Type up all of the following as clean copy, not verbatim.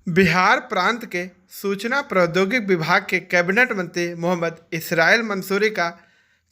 बिहार प्रांत के सूचना प्रौद्योगिकी विभाग के कैबिनेट मंत्री मोहम्मद इसराइल मंसूरी का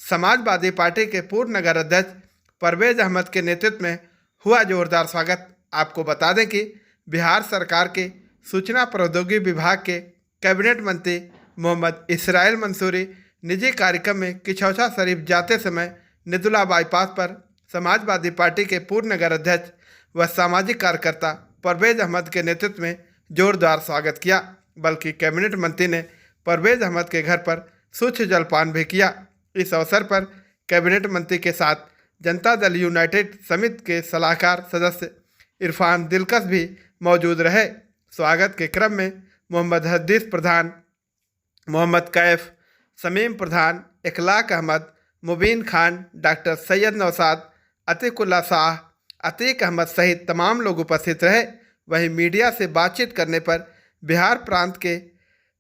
समाजवादी पार्टी के पूर्व नगर अध्यक्ष परवेज अहमद के नेतृत्व में हुआ जोरदार स्वागत। आपको बता दें कि बिहार सरकार के सूचना प्रौद्योगिकी विभाग के कैबिनेट मंत्री मोहम्मद इसराइल मंसूरी निजी कार्यक्रम में किछौछा शरीफ जाते समय निदुला बाईपास पर समाजवादी पार्टी के पूर्व नगर अध्यक्ष व सामाजिक कार्यकर्ता परवेज अहमद के नेतृत्व में जोरदार स्वागत किया। बल्कि कैबिनेट मंत्री ने परवेज अहमद के घर पर सूक्ष्म जलपान भी किया। इस अवसर पर कैबिनेट मंत्री के साथ जनता दल यूनाइटेड समिति के सलाहकार सदस्य इरफान दिलकश भी मौजूद रहे। स्वागत के क्रम में मोहम्मद हदीस प्रधान, मोहम्मद कैफ, शमीम प्रधान, इखलाक अहमद, मुबीन खान, डॉक्टर सैयद नौसाद, अतीकुल्ला शाह, अतीक अहमद सहित तमाम लोग उपस्थित रहे। वहीं मीडिया से बातचीत करने पर बिहार प्रांत के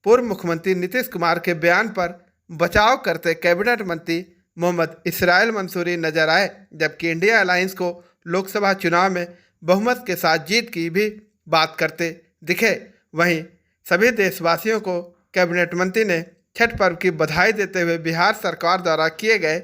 पूर्व मुख्यमंत्री नीतीश कुमार के बयान पर बचाव करते कैबिनेट मंत्री मोहम्मद इसराइल मंसूरी नजर आए, जबकि इंडिया अलायंस को लोकसभा चुनाव में बहुमत के साथ जीत की भी बात करते दिखे। वहीं सभी देशवासियों को कैबिनेट मंत्री ने छठ पर्व की बधाई देते हुए बिहार सरकार द्वारा किए गए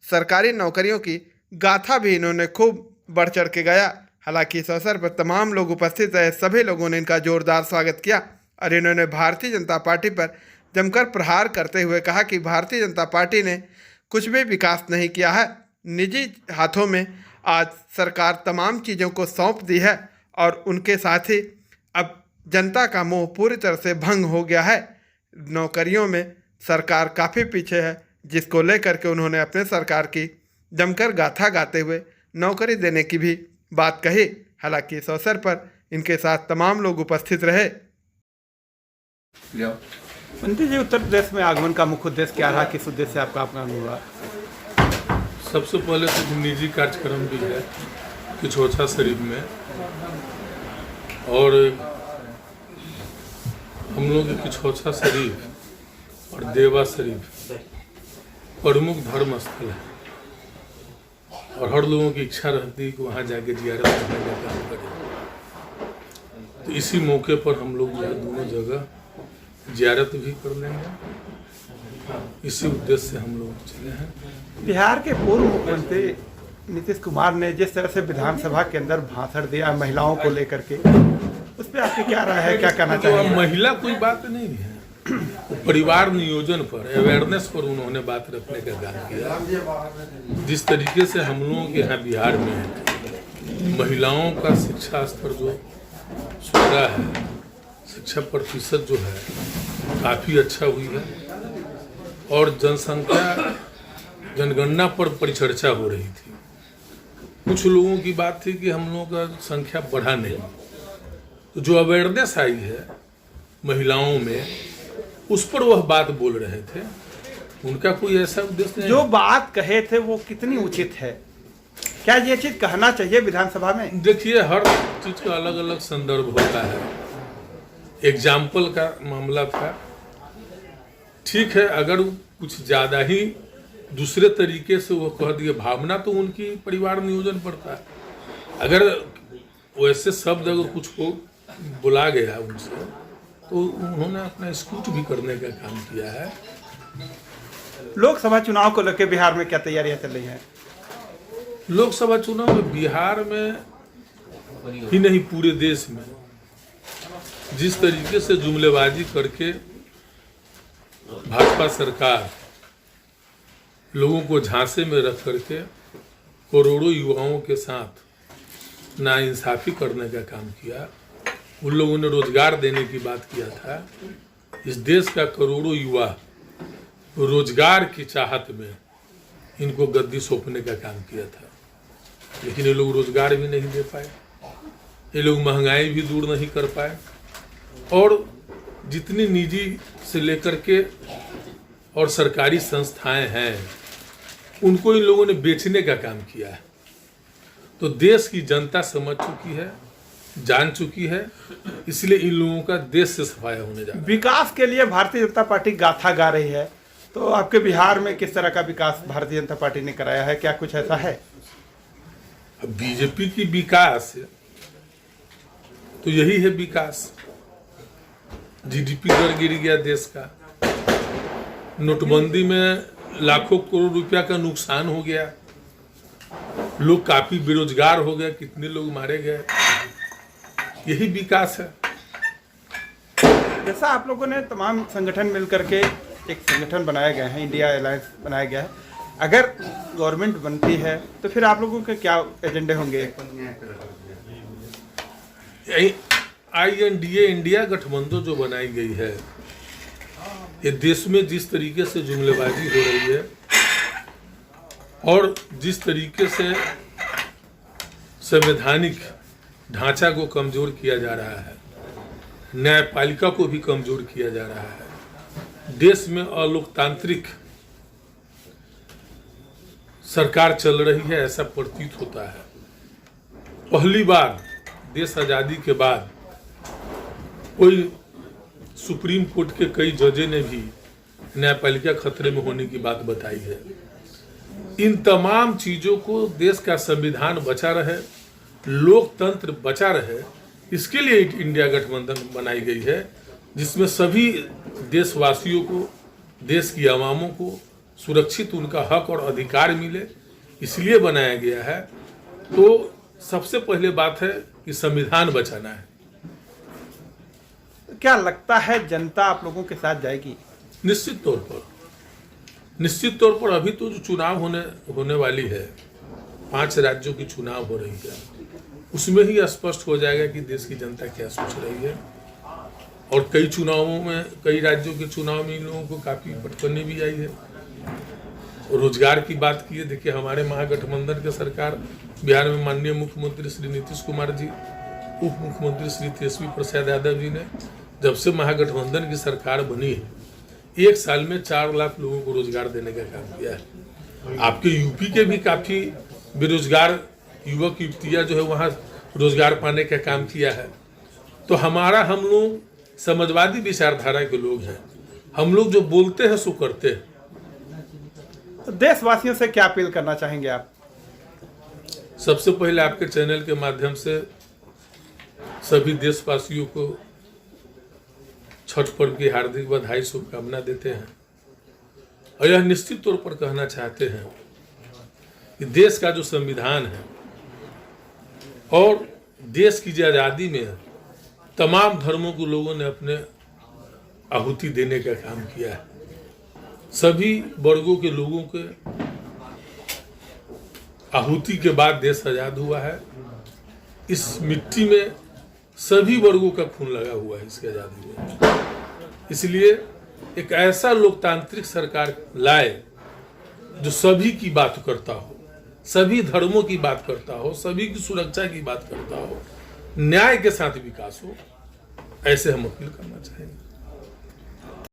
सरकारी नौकरियों की गाथा भी इन्होंने खूब बढ़ चढ़ के गाया। हालांकि इस अवसर पर तमाम लोग उपस्थित रहे, सभी लोगों ने इनका जोरदार स्वागत किया और इन्होंने भारतीय जनता पार्टी पर जमकर प्रहार करते हुए कहा कि भारतीय जनता पार्टी ने कुछ भी विकास नहीं किया है। निजी हाथों में आज सरकार तमाम चीज़ों को सौंप दी है और उनके साथ ही अब जनता का मोह पूरी तरह से भंग हो गया है। नौकरियों में सरकार काफ़ी पीछे है, जिसको लेकर के उन्होंने अपने सरकार की जमकर गाथा गाते हुए नौकरी देने की भी बात कही। हालांकि इस अवसर पर इनके साथ तमाम लोग उपस्थित रहे। मंत्री जी, उत्तर प्रदेश में आगमन का मुख्य उद्देश्य क्या रहा, किस उद्देश्य से आपका आगमन हुआ? सबसे पहले तो निजी कार्यक्रम भी है किछौछा शरीफ में, और हम लोग के किछौछा शरीफ और देवा शरीफ प्रमुख धर्म स्थल है और हर लोगों की इच्छा रहती है कि वहाँ जाके जियारत करने का काम करें। तो इसी मौके पर हम लोग जो है दोनों जगह जियारत भी कर लेंगे। इसी उद्देश्य से हम लोग चले हैं। बिहार के पूर्व मुख्यमंत्री नीतीश कुमार ने जिस तरह से विधानसभा के अंदर भाषण दिया महिलाओं को लेकर के, उस पर आपकी क्या राय है, क्या कहना चाहिए? तो महिला कोई बात नहीं है, परिवार नियोजन पर, अवेयरनेस पर उन्होंने बात रखने का काम किया। जिस तरीके से हम लोगों के यहाँ बिहार में महिलाओं का शिक्षा स्तर जो सुधरा है, शिक्षा प्रतिशत जो है काफ़ी अच्छा हुई है और जनगणना पर परिचर्चा हो रही थी। कुछ लोगों की बात थी कि हम लोगों का संख्या बढ़ा नहीं, तो जो अवेयरनेस आई है महिलाओं में, उस पर वह बात बोल रहे थे। उनका कोई ऐसा उद्देश्य नहीं। जो बात कहे थे वो कितनी उचित है? क्या ये चीज कहना चाहिए विधानसभा में? देखिए, हर चीज का अलग अलग संदर्भ होता है। एग्जाम्पल का मामला था, ठीक है, अगर कुछ ज्यादा ही दूसरे तरीके से वो कह दिए, भावना तो उनकी परिवार नियोजन पड़ता है। अगर वैसे शब्द अगर कुछ को बुला गया उनसे, तो उन्होंने अपना स्कूट भी करने का काम किया है। लोकसभा चुनाव को लेकर बिहार में क्या तैयारियां चल रही हैं? लोकसभा चुनाव में बिहार में ही नहीं पूरे देश में जिस तरीके से जुमलेबाजी करके भाजपा सरकार लोगों को झांसे में रख करके करोड़ों युवाओं के साथ नाइंसाफी करने का काम किया। उन लोगों ने रोजगार देने की बात किया था। इस देश का करोड़ों युवा रोजगार की चाहत में इनको गद्दी सौंपने का काम किया था, लेकिन ये लोग रोजगार भी नहीं दे पाए, ये लोग महंगाई भी दूर नहीं कर पाए और जितनी निजी से लेकर के और सरकारी संस्थाएं हैं उनको इन लोगों ने बेचने का काम किया है। तो देश की जनता समझ चुकी है, जान चुकी है, इसलिए इन लोगों का देश से सफाया होने जा रहा है। विकास के लिए भारतीय जनता पार्टी गाथा गा रही है, तो आपके बिहार में किस तरह का विकास भारतीय जनता पार्टी ने कराया है? क्या कुछ ऐसा है? बीजेपी की विकास तो यही है विकास। जीडीपी दर गिर गया देश का, नोटबंदी में लाखों करोड़ रुपया का नुकसान हो गया, लोग काफी बेरोजगार हो गए, कितने लोग मारे गए। यही विकास है। जैसा आप लोगों ने तमाम संगठन मिल करके एक संगठन बनाया गया है, इंडिया अलायंस बनाया गया है, अगर गवर्नमेंट बनती है तो फिर आप लोगों के क्या एजेंडे होंगे? INDA इंडिया गठबंधन जो बनाई गई है, ये देश में जिस तरीके से जुमलेबाजी हो रही है और जिस तरीके से संवैधानिक ढांचा को कमजोर किया जा रहा है, न्यायपालिका को भी कमजोर किया जा रहा है, देश में अलोकतांत्रिक सरकार चल रही है, ऐसा प्रतीत होता है। पहली बार देश आजादी के बाद कोई सुप्रीम कोर्ट के कई जजें ने भी न्यायपालिका खतरे में होने की बात बताई है। इन तमाम चीजों को देश का संविधान बचा रहे, लोकतंत्र बचा रहे, इसके लिए इंडिया गठबंधन बनाई गई है, जिसमें सभी देशवासियों को, देश की आवामों को सुरक्षित उनका हक और अधिकार मिले, इसलिए बनाया गया है। तो सबसे पहले बात है कि संविधान बचाना है। क्या लगता है जनता आप लोगों के साथ जाएगी? निश्चित तौर पर अभी तो जो चुनाव होने वाली है, 5 राज्यों की चुनाव हो रही है, उसमें ही स्पष्ट हो जाएगा कि देश की जनता क्या सोच रही है। और कई चुनावों में, कई राज्यों के चुनाव में इन लोगों को काफी पटकनी भी आई है। रोजगार की बात की है, देखिए हमारे महागठबंधन के सरकार बिहार में माननीय मुख्यमंत्री श्री नीतीश कुमार जी, उप मुख्यमंत्री श्री तेजस्वी प्रसाद यादव जी ने जब से महागठबंधन की सरकार बनी है, 1 साल में 4 लाख लोगों को रोजगार देने का काम किया है। आपके यूपी के भी काफी बेरोजगार युवक युवतियां जो है वहां रोजगार पाने का काम किया है। तो हम लोग समाजवादी विचारधारा के लोग हैं, हम लोग जो बोलते हैं सो करते हैं। तो देशवासियों से क्या अपील करना चाहेंगे आप? सबसे पहले आपके चैनल के माध्यम से सभी देशवासियों को छठ पर्व की हार्दिक बधाई, शुभकामना देते हैं। और यह निश्चित तौर पर कहना चाहते हैं कि देश का जो संविधान है और देश की जो आज़ादी में तमाम धर्मों के लोगों ने अपने आहुति देने का काम किया है। सभी वर्गों के लोगों के आहुति के बाद देश आजाद हुआ है। इस मिट्टी में सभी वर्गों का खून लगा हुआ है इसकी आजादी में। इसलिए एक ऐसा लोकतांत्रिक सरकार लाए जो सभी की बात करता हो, सभी धर्मों की बात करता हो, सभी की सुरक्षा की बात करता हो, न्याय के साथ विकास हो, ऐसे हम अपील करना चाहेंगे।